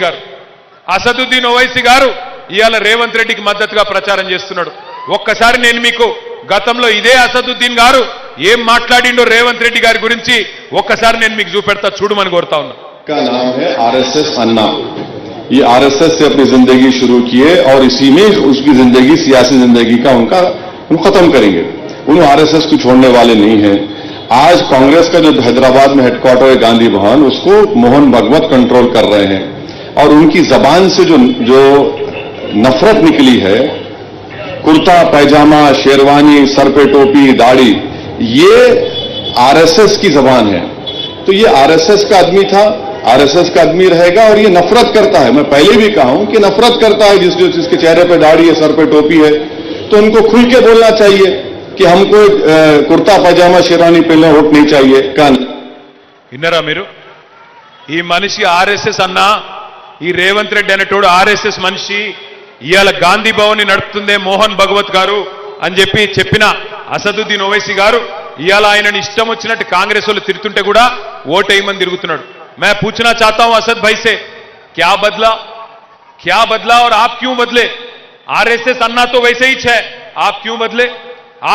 గారు అసదుద్దీన్ ఓవైసీ గారు ఇయాల రేవంత్ రెడ్డికి మద్దతుగా ప్రచారం చేస్తున్నాడు. ఒక్కసారి నేను మీకు గతంలో ఇదే అసదుద్దీన్ గారు ఏం మాట్లాడిండో రేవంత్ రెడ్డి గారి గురించి ఒక్కసారి నేను మీకు చూపెడతా, చూడమని కోరుతా ఉన్నా. का नाम है आरएसएस अन्ना। ये आरएसएस से अपनी जिंदगी शुरू किए और इसी में उसकी जिंदगी सियासी जिंदगी का उनको खत्म करेंगे। उन्होंने आरएसएस को छोड़ने वाले नहीं हैं। आज कांग्रेस का जो हैदराबाद में हेडक्वार्टर है गांधी भवन, उसको मोहन भागवत कंट्रोल कर रहे हैं और उनकी जबान से जो नफरत निकली है, कुर्ता पैजामा शेरवानी सर पे टोपी दाढ़ी, ये आरएसएस की जबान है। तो ये आरएसएस का आदमी था, आरएसएस का आदमी रहेगा और ये नफरत करता है। मैं पहले भी कहा हूं कि नफरत करता है जिसके चेहरे पे दाढ़ी है सर पे टोपी है, तो उनको खुल के बोलना चाहिए कि हमको कुर्ता पैजामा शेरवानी पहनना वोट नहीं चाहिए। इन्नरा मेरू ఈ మనిషి ఆర్ఎస్ఎస్ అన్నా, ఈ రేవంత్ రెడ్డి అనేటోడు ఆర్ఎస్ఎస్ మనిషి, ఇయాల గాంధీ భవన్ ని నడుపుతుందే మోహన్ భగవత్ గారు అని చెప్పిన అసదుద్దీన్ ఓవైసీ గారు ఇయాల ఆయనని ఇష్టం వచ్చినట్టు కాంగ్రెస్ వాళ్ళు తిరుగుతుంటే కూడా ఓటేయమని తిరుగుతున్నాడు. मैं पूछना चाहता हूं असद भाई से, क्या बदला और आप क्यों बदले? आरएसएस अन्ना तो वैसे ही है, आप क्यों बदले?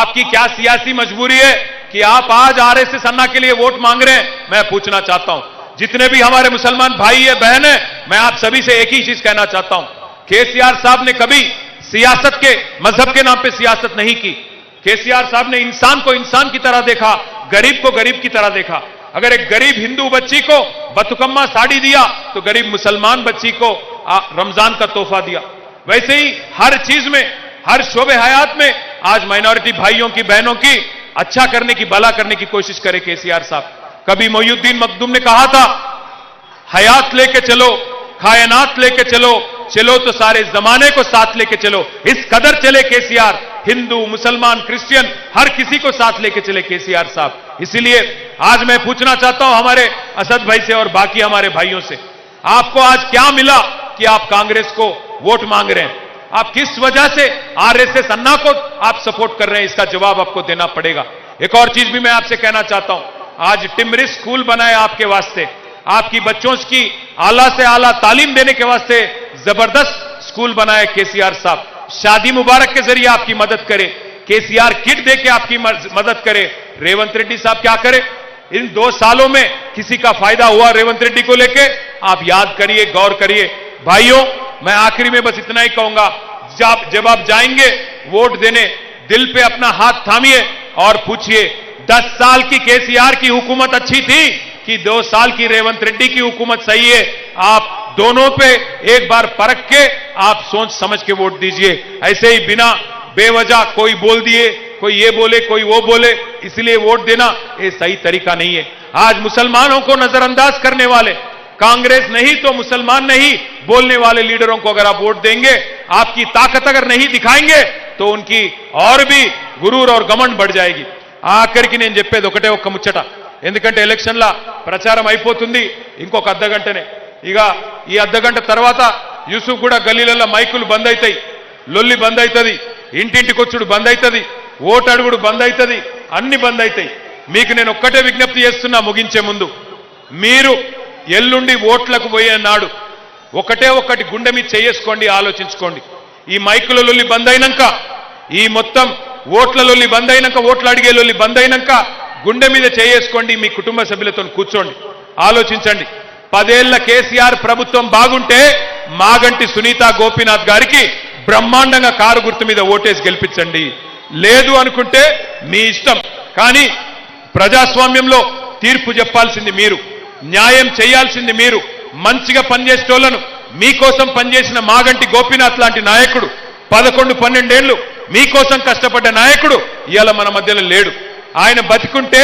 आपकी क्या सियासी मजबूरी है कि आप आज आरएसएस अन्ना के लिए वोट मांग रहे हैं? मैं पूछना चाहता हूं, जितने भी हमारे मुसलमान भाई है बहन है, मैं आप सभी से एक ही चीज कहना चाहता हूं, केसीआर साहब ने कभी सियासत के मजहब के नाम पे सियासत नहीं की। केसीआर साहब ने इंसान को इंसान की तरह देखा, गरीब को गरीब की तरह देखा। अगर एक गरीब हिंदू बच्ची को बतुकम्मा साड़ी दिया तो गरीब मुसलमान बच्ची को रमजान का तोहफा दिया। वैसे ही हर चीज में, हर शोबे हयात में आज माइनॉरिटी भाइयों की बहनों की अच्छा करने की, भला करने की कोशिश करे केसीआर साहब। कभी मोइनुद्दीन मखदूम ने कहा था, हयात लेके चलो, कायनात लेके चलो, चलो तो सारे जमाने को साथ लेके चलो। इस कदर चले केसीआर, हिंदू मुसलमान क्रिश्चियन हर किसी को साथ लेके चले केसीआर साहब। इसीलिए आज मैं पूछना चाहता हूं हमारे असद भाई से और बाकी हमारे भाइयों से, आपको आज क्या मिला कि आप कांग्रेस को वोट मांग रहे हैं? आप किस वजह से आरएसएस अन्ना को आप सपोर्ट कर रहे हैं? इसका जवाब आपको देना पड़ेगा। एक और चीज भी मैं आपसे कहना चाहता हूं, आज टिमरिस स्कूल बनाए आपके वास्ते, आपकी बच्चों की आला से आला तालीम देने के वास्ते जबरदस्त स्कूल बनाए केसीआर साहब। शादी मुबारक के जरिए आपकी मदद करे, केसीआर किट देके आपकी मदद करे। रेवंत रेड्डी साहब क्या करे? इन 2 सालों में किसी का फायदा हुआ रेवंत रेड्डी को लेके? आप याद करिए, गौर करिए। भाइयों, मैं आखिरी में बस इतना ही कहूंगा, जब आप जाएंगे वोट देने, दिल पे अपना हाथ थामिए और पूछिए 10 साल की केसीआर की हुकूमत अच्छी थी कि 2 साल की रेवंत रेड्डी की हुकूमत सही है? आप दोनों पे एक बार परख के आप सोच समझ के वोट दीजिए। ऐसे ही बिना बेवजह कोई बोल दिए, कोई ये बोले कोई वो बोले, इसलिए वोट देना ये सही तरीका नहीं है। आज मुसलमानों को नजरअंदाज करने वाले, कांग्रेस नहीं तो मुसलमान नहीं बोलने वाले लीडरों को अगर आप वोट देंगे, आपकी ताकत अगर नहीं दिखाएंगे तो उनकी और भी गुरूर और घमंड बढ़ जाएगी। ఆఖరికి నేను చెప్పేది ఒకటే ఒక్క ముచ్చట, ఎందుకంటే ఎలక్షన్ల ప్రచారం అయిపోతుంది ఇంకొక అర్ధగంటనే. ఇక ఈ అర్ధగంట తర్వాత యూసుఫ్ కూడా గల్లీలలో మైకులు బంద్ అవుతాయి, లొల్లి బంద్ అవుతుంది, ఇంటింటికొచ్చుడు బంద్ అవుతుంది, ఓటు అడుగుడు బంద్ అవుతుంది, అన్ని బంద్ అవుతాయి. మీకు నేను ఒక్కటే విజ్ఞప్తి చేస్తున్నా ముగించే ముందు, మీరు ఎల్లుండి ఓట్లకు పోయే నాడు ఒకటి గుండె మీద చేసుకోండి, ఆలోచించుకోండి. ఈ మైకుల లొల్లి బంద్ అయినాక, ఈ మొత్తం ఓట్ల లొల్లి బంద్ అయినాక, ఓట్లు అడిగే లొల్లి బంద్ అయినాక గుండె మీద చేసుకోండి, మీ కుటుంబ సభ్యులతో కూర్చోండి, ఆలోచించండి. 10 ఏళ్ల కేసీఆర్ ప్రభుత్వం బాగుంటే మాగంటి సునీత గోపీనాథ్ గారికి బ్రహ్మాండంగా కారు గుర్తు మీద ఓటేసి గెలిపించండి. లేదు అనుకుంటే మీ ఇష్టం. కానీ ప్రజాస్వామ్యంలో తీర్పు చెప్పాల్సింది మీరు, న్యాయం చేయాల్సింది మీరు. మంచిగా పనిచేసేటోళ్లను, మీకోసం పనిచేసిన మాగంటి గోపీనాథ్ లాంటి నాయకుడు, 11-12 ఏళ్లు మీకోసం కష్టపడ్డ నాయకుడు ఇవాళ మన మధ్యలో లేడు. ఆయన బతికుంటే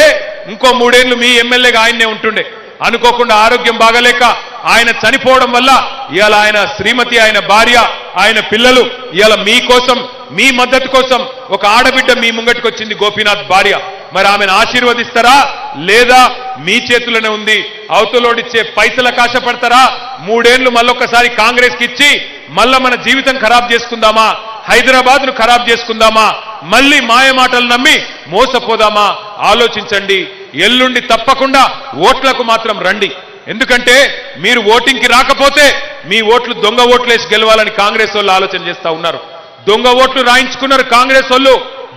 ఇంకో 3 ఏళ్లు మీ ఎమ్మెల్యేగా ఆయన్నే ఉంటుండే. అనుకోకుండా ఆరోగ్యం బాగలేక ఆయన చనిపోవడం వల్ల ఇవాళ ఆయన శ్రీమతి, ఆయన భార్య, ఆయన పిల్లలు ఇవాళ మీకోసం, మీ మద్దతు కోసం ఒక ఆడబిడ్డ మీ ముంగటికి వచ్చింది, గోపీనాథ్ భార్య. మరి ఆమెను ఆశీర్వదిస్తారా లేదా మీ చేతుల్లోనే ఉంది? అవతలోడిచ్చే పైసలకు ఆశపడతారా? 3 ఏళ్లు మళ్ళొక్కసారి కాంగ్రెస్కి ఇచ్చి మళ్ళా మన జీవితం ఖరాబ్ చేసుకుందామా? హైదరాబాద్ను ఖరాబ్ చేసుకుందామా? మళ్ళీ మాయ మాటలు నమ్మి మోసపోదామా? ఆలోచించండి. ఎల్లుండి తప్పకుండా ఓట్లకు మాత్రం రండి. ఎందుకంటే మీరు ఓటింగ్కి రాకపోతే మీ ఓట్లు దొంగ ఓట్లేసి గెలవాలని కాంగ్రెస్ వాళ్ళు ఆలోచన చేస్తా ఉన్నారు. దొంగ ఓట్లు రాయించుకున్నారు కాంగ్రెస్ వాళ్ళు,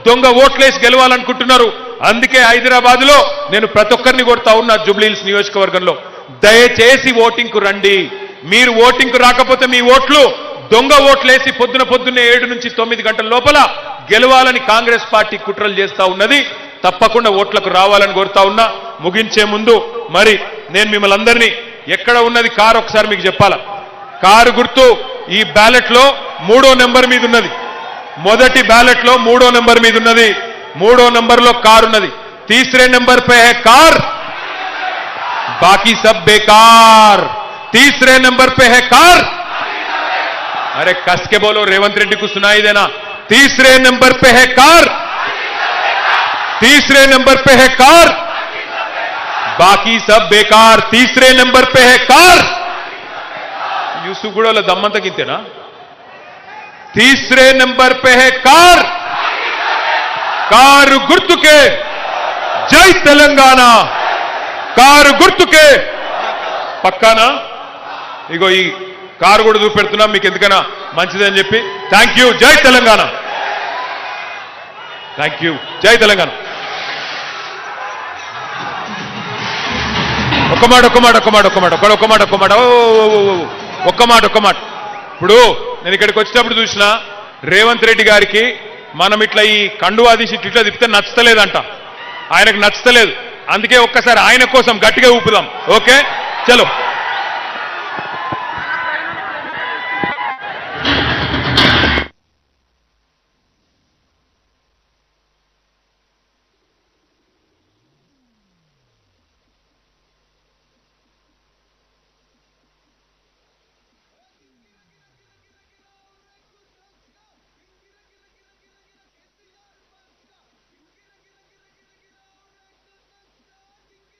దొంగ ఓట్లేసి గెలవాలనుకుంటున్నారు. అందుకే హైదరాబాద్ లో నేను ప్రతి ఒక్కరిని కొడతా ఉన్నా, జూబ్లీహిల్స్ నియోజకవర్గంలో దయచేసి ఓటింగ్ కు రండి. మీరు ఓటింగ్ కు రాకపోతే మీ ఓట్లు దొంగ ఓట్లేసి పొద్దున్నే 7 నుంచి 9 గంటల లోపల గెలవాలని కాంగ్రెస్ పార్టీ కుట్రలు చేస్తా ఉన్నది. తప్పకుండా ఓట్లకు రావాలని కోరుతా ఉన్నా. ముగించే ముందు మరి నేను మిమ్మల్ని అందరినీ ఎక్కడ ఉన్నది కారు ఒకసారి మీకు చెప్పాలా. కారు గుర్తు ఈ బ్యాలెట్ లో 3వ నెంబర్ మీద ఉన్నది. మొదటి బ్యాలెట్ లో 3వ నెంబర్ మీద ఉన్నది. 3వ నెంబర్ లో కారు ఉన్నది. तीसरे नंबर पे है कार, बाकी सब बेकार. तीसरे नंबर पे है कार. अरे कस के बोलो, रेवंत रेड्डी को सुनाई देना. तीसरे नंबर पे है कार, तीसरे नंबर पे है कार, बाकी सब बेकार. तीसरे नंबर पे है कार. यूसुगुड़ोला दम्मंत गिंतेना. तीसरे नंबर पे है कार. కారు గుర్తుకే జై తెలంగాణ. కారు గుర్తుకే పక్కానా. ఇగో ఈ కారు కూడా చూపెడుతున్నా మీకు, ఎందుకైనా మంచిదని చెప్పి. Thank you. జై తెలంగాణ. Thank you. జై తెలంగాణ. ఒక్క మాట. ఇప్పుడు నేను ఇక్కడికి వచ్చేటప్పుడు చూసిన రేవంత్ రెడ్డి గారికి మనం ఇట్లా ఈ కండువా తీసి ఇట్లా తిప్పితే నచ్చలేదంట. ఆయనకు నచ్చలేదు. అందుకే ఒక్కసారి ఆయన కోసం గట్టిగా ఊపుదాం. ఓకే, చలో.